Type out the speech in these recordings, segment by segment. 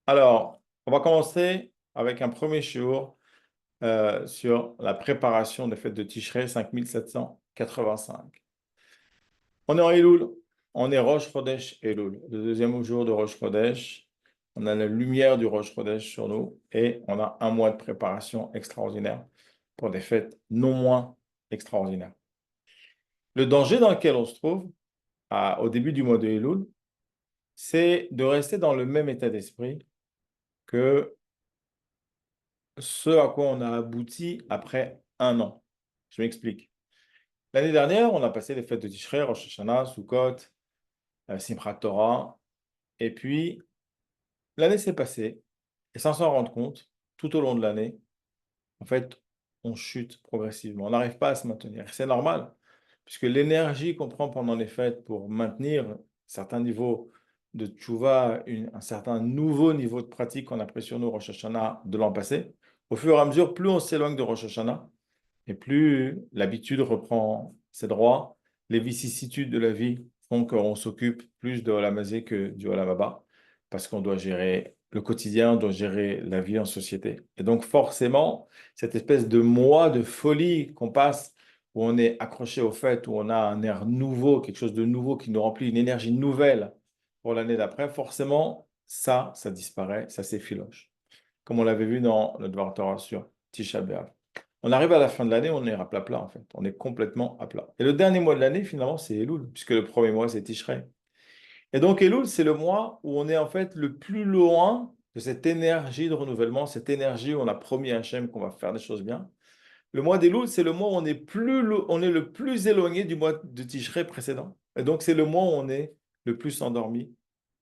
Alors, on va commencer avec un premier shiur sur la préparation des fêtes de Tishrei 5785. On est en Elul, on est Rosh Chodesh Elul, le deuxième jour de Rosh Chodesh. On a la lumière du Rosh Chodesh sur nous et on a un mois de préparation extraordinaire pour des fêtes non moins extraordinaires. Le danger dans lequel on se trouve au début du mois de Elul, c'est de rester dans le même état d'esprit que ce à quoi on a abouti après un an. Je m'explique. L'année dernière, on a passé les fêtes de Tishrei, Rosh Hashanah, Sukkot, Simchat Torah, et puis l'année s'est passée, et sans s'en rendre compte, tout au long de l'année, en fait, on chute progressivement. On n'arrive pas à se maintenir. C'est normal, puisque l'énergie qu'on prend pendant les fêtes pour maintenir certains niveaux de tchouva, un certain nouveau niveau de pratique qu'on a pris sur nous, Rosh Hashanah, de l'an passé, au fur et à mesure, plus on s'éloigne de Rosh Hashanah, et plus l'habitude reprend ses droits, les vicissitudes de la vie font qu'on s'occupe plus de Olam Hazé que du Olam Haba, parce qu'on doit gérer le quotidien, on doit gérer la vie en société. Et donc forcément, cette espèce de mois de folie qu'on passe, où on est accroché au fait, où on a un air nouveau, quelque chose de nouveau qui nous remplit, une énergie nouvelle pour l'année d'après, forcément, ça disparaît, ça s'effiloche. Comme on l'avait vu dans le Dvar Torah sur Tisha B'Av. On arrive à la fin de l'année, on est à plat en fait. On est complètement à plat. Et le dernier mois de l'année, finalement, c'est Elul, puisque le premier mois, c'est Tishrei. Et donc Elul, c'est le mois où on est en fait le plus loin de cette énergie de renouvellement, cette énergie où on a promis à Hachem qu'on va faire des choses bien. Le mois d'Elul, c'est le mois où on est le plus éloigné du mois de Tishrei précédent. Et donc c'est le mois où on est le plus endormi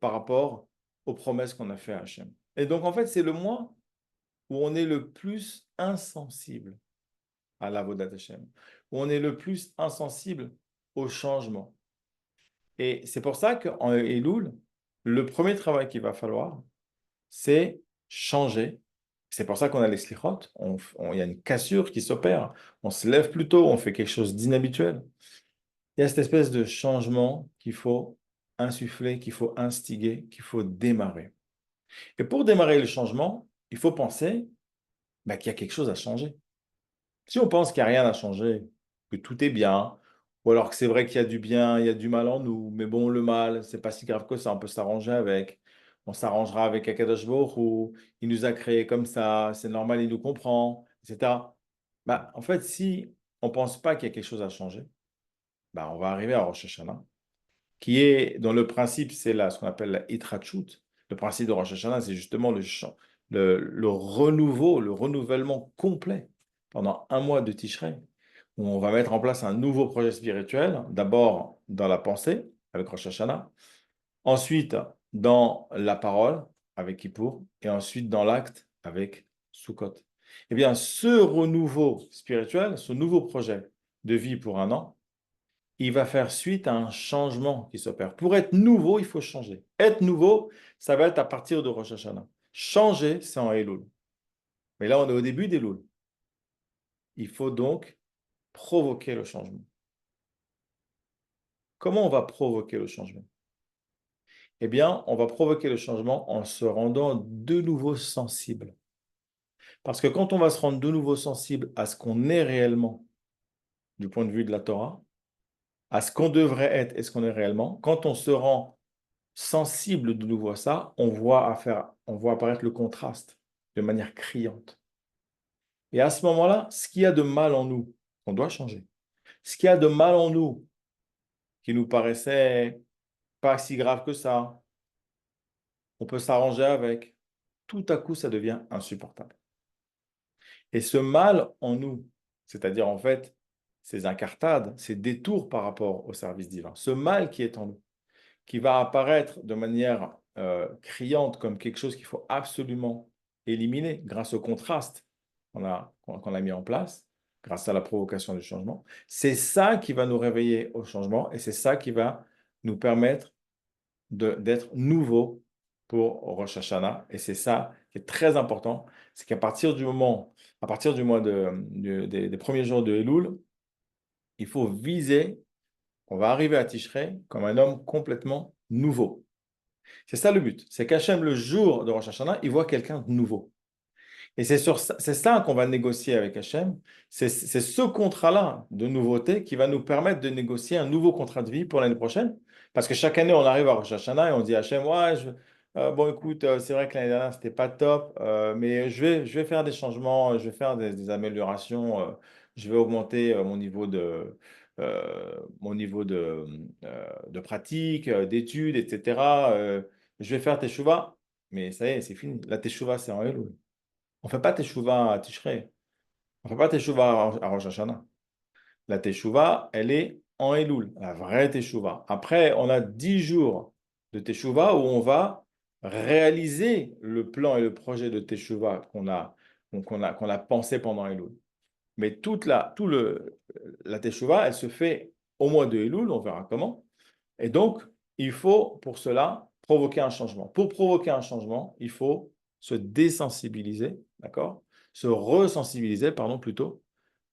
par rapport aux promesses qu'on a fait à Hachem. Et donc en fait, c'est le mois où on est le plus insensible à l'avodat Hashem, où on est le plus insensible au changement. Et c'est pour ça qu'en Elul, le premier travail qu'il va falloir, c'est changer. C'est pour ça qu'on a les slichot, il y a une cassure qui s'opère, on se lève plus tôt, on fait quelque chose d'inhabituel. Il y a cette espèce de changement qu'il faut insuffler, qu'il faut instiguer, qu'il faut démarrer. Et pour démarrer le changement, il faut penser qu'il y a quelque chose à changer. Si on pense qu'il n'y a rien à changer, que tout est bien, ou alors que c'est vrai qu'il y a du bien, il y a du mal en nous, mais bon, le mal, c'est pas si grave que ça, on peut s'arranger avec. On s'arrangera avec Akadosh Baruch Hu, il nous a créés comme ça, c'est normal, il nous comprend, etc. En fait, si on pense pas qu'il y a quelque chose à changer, on va arriver à Rosh Hashanah, dont le principe, c'est là, ce qu'on appelle la Hitrachut. Le principe de Rosh Hashanah, c'est justement le renouveau, le renouvellement complet pendant un mois de Tishrei, où on va mettre en place un nouveau projet spirituel, d'abord dans la pensée, avec Rosh Hashanah, ensuite dans la parole, avec Kippour, et ensuite dans l'acte, avec Sukkot. Eh bien, ce renouveau spirituel, ce nouveau projet de vie pour un an, il va faire suite à un changement qui s'opère. Pour être nouveau, il faut changer. Être nouveau, ça va être à partir de Rosh Hashanah. Changer, c'est en Elul. Mais là, on est au début d'Elul. Il faut donc provoquer le changement. Comment on va provoquer le changement? Eh bien, on va provoquer le changement en se rendant de nouveau sensible. Parce que quand on va se rendre de nouveau sensible à ce qu'on est réellement, du point de vue de la Torah, à ce qu'on devrait être et ce qu'on est réellement, quand on se rend sensible de nouveau à ça, on voit apparaître le contraste de manière criante. Et à ce moment-là, ce qu'il y a de mal en nous, on doit changer. Ce qu'il y a de mal en nous, qui nous paraissait pas si grave que ça, on peut s'arranger avec. Tout à coup, ça devient insupportable. Et ce mal en nous, c'est-à-dire en fait ces incartades, ces détours par rapport au service divin, ce mal qui est en nous, qui va apparaître de manière criante comme quelque chose qu'il faut absolument éliminer grâce au contraste qu'on a mis en place, grâce à la provocation du changement. C'est ça qui va nous réveiller au changement et c'est ça qui va nous permettre d'être nouveaux pour Rosh Hashanah. Et c'est ça qui est très important, c'est qu'à partir du moment, à partir du mois des premiers jours de Elul, il faut viser, on va arriver à Tishrei comme un homme complètement nouveau. C'est ça le but. C'est qu'Hachem, le jour de Rosh Hashanah, il voit quelqu'un de nouveau. Et c'est ça qu'on va négocier avec Hachem. C'est ce contrat-là de nouveauté qui va nous permettre de négocier un nouveau contrat de vie pour l'année prochaine. Parce que chaque année, on arrive à Rosh Hashanah et on dit à Hachem, ouais, bon, écoute, c'est vrai que l'année dernière, c'était pas top, mais je vais faire des changements, je vais faire des améliorations, je vais augmenter mon niveau de pratique, d'études, etc. Je vais faire teshuva, mais ça y est, c'est fini. La teshuva, c'est en Elul. On ne fait pas teshuva à Tishrei. On ne fait pas teshuva à Rosh Hashanah. La teshuva, elle est en Elul, la vraie teshuva. Après, on a 10 jours de teshuva où on va réaliser le plan et le projet de teshuva qu'on a pensé pendant Elul. Mais la teshuva, elle se fait au mois de Elul, on verra comment. Et donc, il faut pour cela provoquer un changement. Pour provoquer un changement, il faut se désensibiliser, d'accord? Se resensibiliser, pardon, plutôt,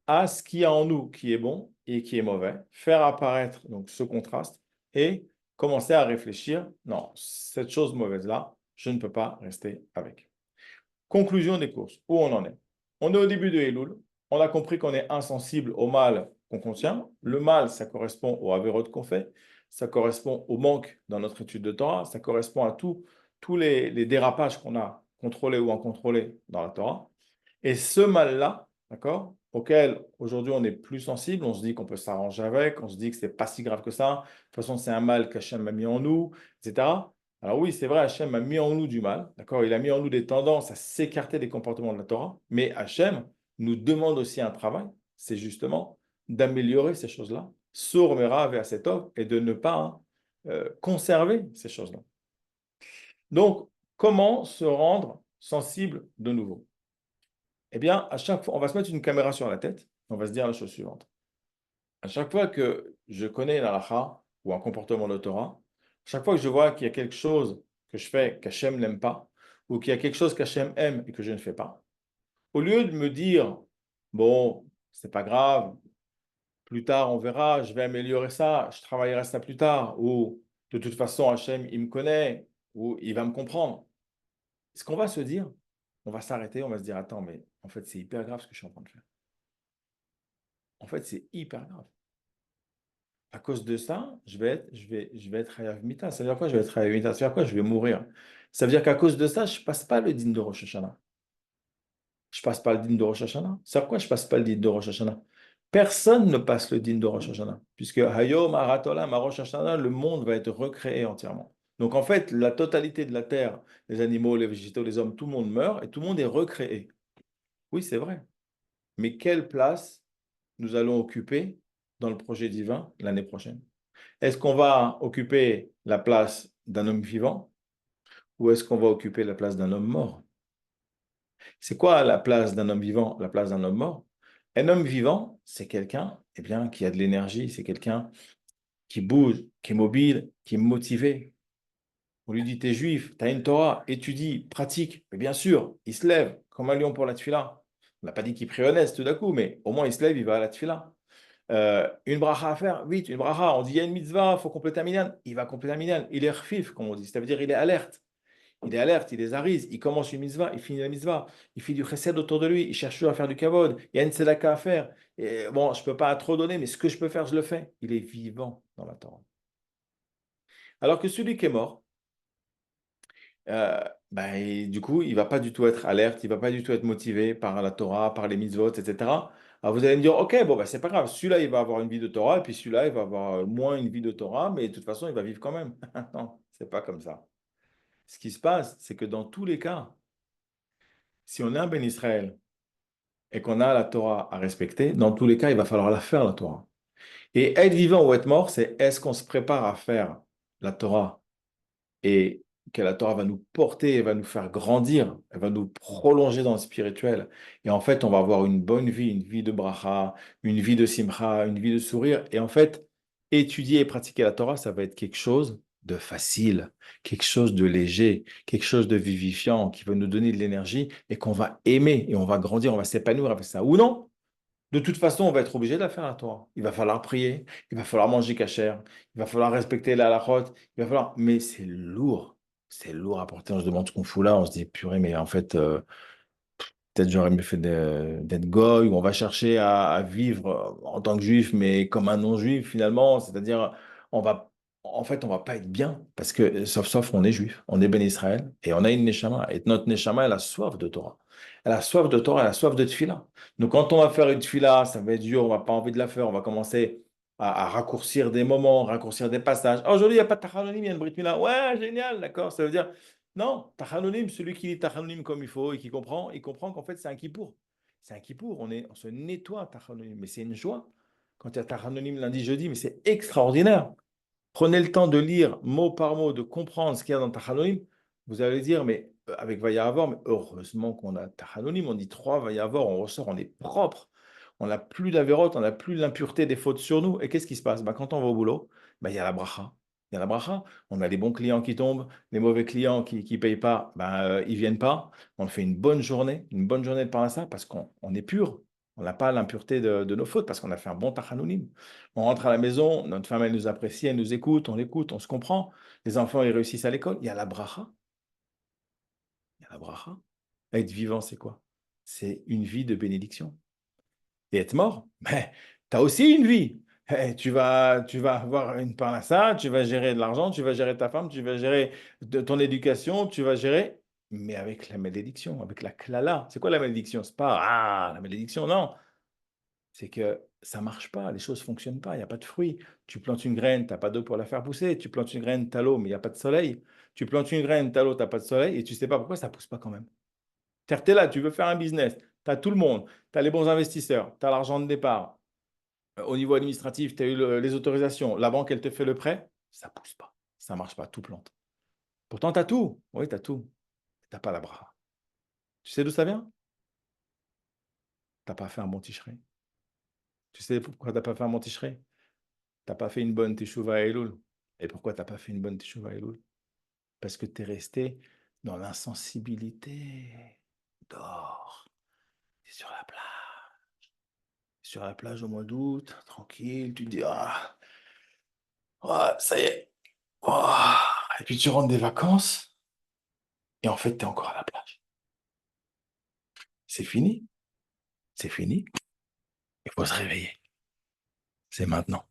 à ce qu'il y a en nous qui est bon et qui est mauvais, faire apparaître donc ce contraste et commencer à réfléchir, non, cette chose mauvaise-là, je ne peux pas rester avec. Conclusion des courses, où on en est? On est au début de Elul, on a compris qu'on est insensible au mal qu'on contient. Le mal, ça correspond au Averot qu'on fait, ça correspond au manque dans notre étude de Torah, ça correspond à tous les dérapages qu'on a contrôlés ou incontrôlés dans la Torah. Et ce mal-là, d'accord, auquel aujourd'hui on est plus sensible, on se dit qu'on peut s'arranger avec, on se dit que c'est pas si grave que ça, de toute façon c'est un mal qu'Hachem a mis en nous, etc. Alors oui, c'est vrai, Hachem a mis en nous du mal, d'accord, il a mis en nous des tendances à s'écarter des comportements de la Torah, mais Hachem nous demande aussi un travail, c'est justement d'améliorer ces choses-là, Sour Mera Ve'asetov, et de ne pas conserver ces choses-là. Donc, comment se rendre sensible de nouveau? Eh bien, à chaque fois, on va se mettre une caméra sur la tête, on va se dire la chose suivante. À chaque fois que je connais l'halakha ou un comportement de Torah, chaque fois que je vois qu'il y a quelque chose que je fais qu'Hachem n'aime pas, ou qu'il y a quelque chose qu'Hachem aime et que je ne fais pas, au lieu de me dire, bon, c'est pas grave, plus tard on verra, je vais améliorer ça, je travaillerai ça plus tard, ou de toute façon Hachem, il me connaît, ou il va me comprendre. Ce qu'on va se dire, on va s'arrêter, on va se dire, attends, mais en fait, c'est hyper grave ce que je suis en train de faire. En fait, c'est hyper grave. À cause de ça, je vais être Hayav Mita. Ça veut dire quoi, je vais être Hayav Mita? Ça veut dire quoi, je vais mourir? Ça veut dire qu'à cause de ça, je ne passe pas le dîn de Rosh Hashanah. Je ne passe pas le dîn de Rosh Hashanah. C'est pourquoi je ne passe pas le dîn de Rosh Hashanah? Personne ne passe le dîn de Rosh Hashanah. Puisque Hayom, Aratolam, Rosh Hashanah, le monde va être recréé entièrement. Donc en fait, la totalité de la terre, les animaux, les végétaux, les hommes, tout le monde meurt et tout le monde est recréé. Oui, c'est vrai. Mais quelle place nous allons occuper dans le projet divin l'année prochaine? Est-ce qu'on va occuper la place d'un homme vivant ou est-ce qu'on va occuper la place d'un homme mort? C'est quoi la place d'un homme vivant, la place d'un homme mort? Un homme vivant, c'est quelqu'un bien, qui a de l'énergie, c'est quelqu'un qui bouge, qui est mobile, qui est motivé. On lui dit, t'es juif, t'as une Torah, étudie, pratique. Mais bien sûr, il se lève comme un lion pour la tefila. On n'a pas dit qu'il prie honnête tout d'un coup, mais au moins il se lève, il va à la tefila. Une bracha à faire, vite, une bracha. On dit, il y a une mitzvah, il faut compléter un minyan. Il va compléter un minyan. Il est rfif, comme on dit. Ça veut dire il est alerte. Il est alerte, il est zariz. Il commence une mitzvah, il finit la mitzvah. Il fait du chesed autour de lui. Il cherche toujours à faire du kavod. Il y a une tzedaka à faire. Et bon, je ne peux pas trop donner, mais ce que je peux faire, je le fais. Il est vivant dans la Torah. Alors que celui qui est mort, du coup, il ne va pas du tout être alerte, il ne va pas du tout être motivé par la Torah, par les mitzvot, etc. Alors vous allez me dire, ok, bon, c'est pas grave, celui-là, il va avoir une vie de Torah, et puis celui-là, il va avoir moins une vie de Torah, mais de toute façon, il va vivre quand même. Non, c'est pas comme ça. Ce qui se passe, c'est que dans tous les cas, si on est un Ben Israël et qu'on a la Torah à respecter, dans tous les cas, il va falloir la faire, la Torah. Et être vivant ou être mort, c'est est-ce qu'on se prépare à faire la Torah et que la Torah va nous porter, elle va nous faire grandir, elle va nous prolonger dans le spirituel. Et en fait, on va avoir une bonne vie, une vie de bracha, une vie de simcha, une vie de sourire. Et en fait, étudier et pratiquer la Torah, ça va être quelque chose de facile, quelque chose de léger, quelque chose de vivifiant, qui va nous donner de l'énergie et qu'on va aimer et on va grandir, on va s'épanouir avec ça. Ou non? De toute façon, on va être obligé de la faire la Torah. Il va falloir prier, il va falloir manger cachère, il va falloir respecter la halachot, il va falloir... Mais c'est lourd. c'est lourd à porter. On se demande ce qu'on fout là. On se dit, purée, mais en fait, peut-être j'aurais mieux fait d'être goy, ou on va chercher à vivre en tant que juif, mais comme un non-juif finalement. C'est-à-dire, on va, en fait, on va pas être bien parce que, sauf, on est juif, on est ben Israël et on a une neshama. Et notre neshama, elle a soif de Torah. Elle a soif de Torah, elle a soif de tefila. Donc, quand on va faire une tefila, ça va être dur, on va pas envie de la faire. On va commencer à raccourcir des moments, raccourcir des passages. Ah, aujourd'hui, il n'y a pas de tachanonim, il y a une brit mila. Ouais, génial, d'accord. Ça veut dire. Non, Tachanonim, celui qui lit Tachanonim comme il faut et qui comprend, il comprend qu'en fait c'est un kippour. C'est un kippour, on se nettoie Tachanonim, mais c'est une joie. Quand il y a Tachanonim lundi, jeudi, mais c'est extraordinaire. Prenez le temps de lire mot par mot, de comprendre ce qu'il y a dans Tachanonim. Vous allez dire, mais avec Vayahavor, mais heureusement qu'on a Tachanonim, on dit trois Vayahavor, on ressort, on est propre. On n'a plus d'avérote, on n'a plus l'impureté des fautes sur nous. Et qu'est-ce qui se passe? Bah, quand on va au boulot, bah, il y a la bracha. Il y a la bracha. On a les bons clients qui tombent, les mauvais clients qui ne payent pas, bah, ils ne viennent pas. On fait une bonne journée de parnassa parce qu'on est pur. On n'a pas l'impureté de nos fautes parce qu'on a fait un bon tachanonim. On rentre à la maison, notre femme, elle nous apprécie, elle nous écoute, on se comprend. Les enfants, ils réussissent à l'école. Il y a la bracha. Il y a la bracha. Être vivant, c'est quoi? C'est une vie de bénédiction. Et être mort, mais tu as aussi une vie. Tu vas avoir une parnassa, tu vas gérer de l'argent, tu vas gérer ta femme, tu vas gérer ton éducation, tu vas gérer, mais avec la malédiction, avec la klala. C'est quoi la malédiction? C'est pas, la malédiction, non. C'est que ça marche pas, les choses fonctionnent pas, il n'y a pas de fruits. Tu plantes une graine, tu n'as pas d'eau pour la faire pousser. Tu plantes une graine, tu as l'eau, mais il n'y a pas de soleil. Tu plantes une graine, tu as l'eau, tu n'as pas de soleil, et tu sais pas pourquoi ça pousse pas quand même. Tu es là, tu veux faire un business, tu as tout le monde, tu as les bons investisseurs, tu as l'argent de départ. Au niveau administratif, tu as eu les autorisations, la banque, elle te fait le prêt, ça pousse pas, ça marche pas, tout plante. Pourtant, tu as tout, oui, tu as tout, tu n'as pas la bras. Tu sais d'où ça vient? Tu n'as pas fait un bon ticheré. Tu sais pourquoi tu n'as pas fait un bon ticheré? Tu n'as pas fait une bonne teshuva Elul. Et pourquoi tu n'as pas fait une bonne teshuva Elul? Parce que tu es resté dans l'insensibilité. Dors, tu es sur la plage au mois d'août, tranquille, tu te dis, ça y est. Et puis tu rentres des vacances, et en fait, tu es encore à la plage. C'est fini, c'est fini. Il faut se réveiller. C'est maintenant.